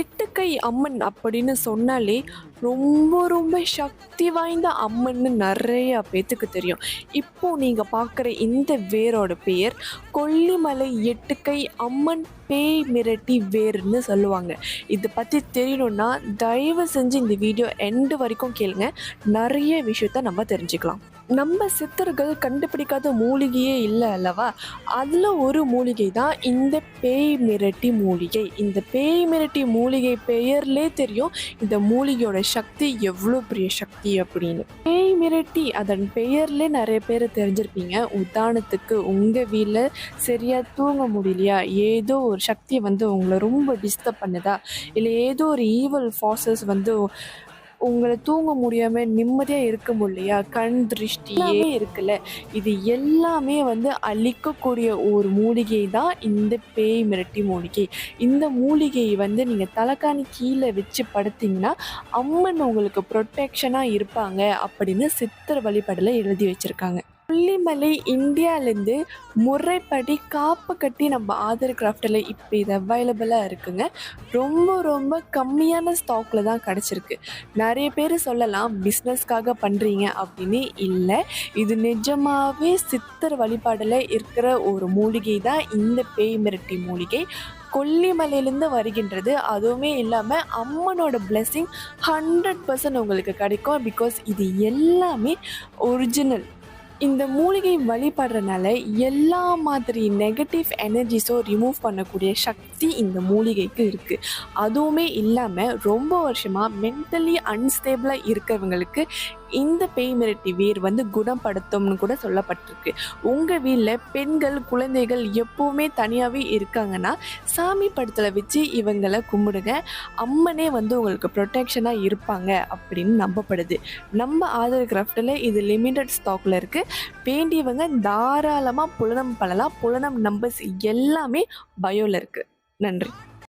எட்டுக்கை அம்மன் அப்படின்னு சொன்னாலே ரொம்ப ரொம்ப சக்தி வாய்ந்த அம்மன்னு நிறைய பேத்துக்கு தெரியும். இப்போ நீங்கள் பார்க்குற இந்த வேரோட பேர் கொல்லிமலை எட்டுக்கை அம்மன் பேய் மிரட்டி வேர்ன்னு சொல்லுவாங்க. இதை பற்றி தெரியணும்னா தயவு செஞ்சு இந்த வீடியோ எண்டு வரைக்கும் கேளுங்க. நிறைய விஷயத்த நம்ம தெரிஞ்சுக்கலாம். நம்ம சித்தர்கள் கண்டுபிடிக்காத மூலிகையே இல்லை அல்லவா? அதில் ஒரு மூலிகை தான் இந்த பேய் மிரட்டி மூலிகை. இந்த பேய் மிரட்டி மூலிகை பெயர்லே தெரியும் இந்த மூலிகையோட சக்தி எவ்வளோ பெரிய சக்தி அப்படின்னு. பேய் மிரட்டி அதன் பெயர்லே நிறைய பேர் தெரிஞ்சிருப்பீங்க. உதாரணத்துக்கு உங்கள் வீட்டில் சரியாக தூங்க முடியலையா, ஏதோ ஒரு சக்தி வந்து உங்களை ரொம்ப டிஸ்டர்ப் பண்ணுதா, இல்லை ஏதோ ஒரு ஈவல் ஃபார்சஸ் வந்து உங்களை தூங்க முடியாமல் நிம்மதியாக இருக்க முடியலையா, கண் திருஷ்டியே இருக்குல்ல, இது எல்லாமே வந்து அழிக்கக்கூடிய ஒரு மூலிகை தான் இந்த பேய் மிரட்டி மூலிகை. இந்த மூலிகையை வந்து நீங்கள் தலைக்காணி கீழே வச்சு படுத்திங்கன்னா அம்மன் உங்களுக்கு ப்ரொட்டெக்ஷனாக இருப்பாங்க அப்படின்னு சித்தர் வழிபாடில் எழுதி வச்சுருக்காங்க. கொல்லிமலை இந்தியாவிலேருந்து முறைப்படி காப்பு கட்டி நம்ம ஆதர் கிராஃப்டில் இப்போ இது அவைலபிளாக இருக்குங்க. ரொம்ப ரொம்ப கம்மியான ஸ்டாக்கில் தான் கிடச்சிருக்கு. நிறைய பேர் சொல்லலாம் பிஸ்னஸ்க்காக பண்ணுறீங்க அப்படின்னு. இல்லை, இது நிஜமாகவே சித்தர் வழிபாடில் இருக்கிற ஒரு மூலிகை தான் இந்த பேய் மிரட்டி மூலிகை. கொல்லிமலையிலேருந்து வருகின்றது. அதுவுமே இல்லாமல் அம்மனோட பிளெஸ்ஸிங் 100% உங்களுக்கு கிடைக்கும். பிகாஸ் இது எல்லாமே ஒரிஜினல். இந்த மூலிகை வழிபடுறதுனால எல்லா மாதிரி நெகட்டிவ் எனர்ஜிஸோ ரிமூவ் பண்ணக்கூடிய சக்தி இந்த மூலிகைக்கு இருக்குது. அதுவுமே இல்லாமல் ரொம்ப வருஷமாக மென்டலி அன்ஸ்டேபிளாக இருக்கிறவங்களுக்கு இந்த பேய் மிரட்டி வேர் வந்து குணப்படுத்தும்னு கூட சொல்லப்பட்டிருக்கு. உங்கள் வீட்டில் பெண்கள் குழந்தைகள் எப்போவுமே தனியாகவே இருக்காங்கன்னா சாமி படத்தில் வச்சு இவங்களை கும்பிடுங்க. அம்மனே வந்து உங்களுக்கு ப்ரொடெக்ஷனாக இருப்பாங்க அப்படின்னு நம்பப்படுது. நம்ம ஆதர் கிராஃப்டில் இது லிமிட்டட் ஸ்டாக்கில் இருக்குது. வேண்டியவங்க தாராளமாக புலனம் பண்ணலாம். புலனம் நம்பர்ஸ் எல்லாமே பயோவில் இருக்குது. நன்றி.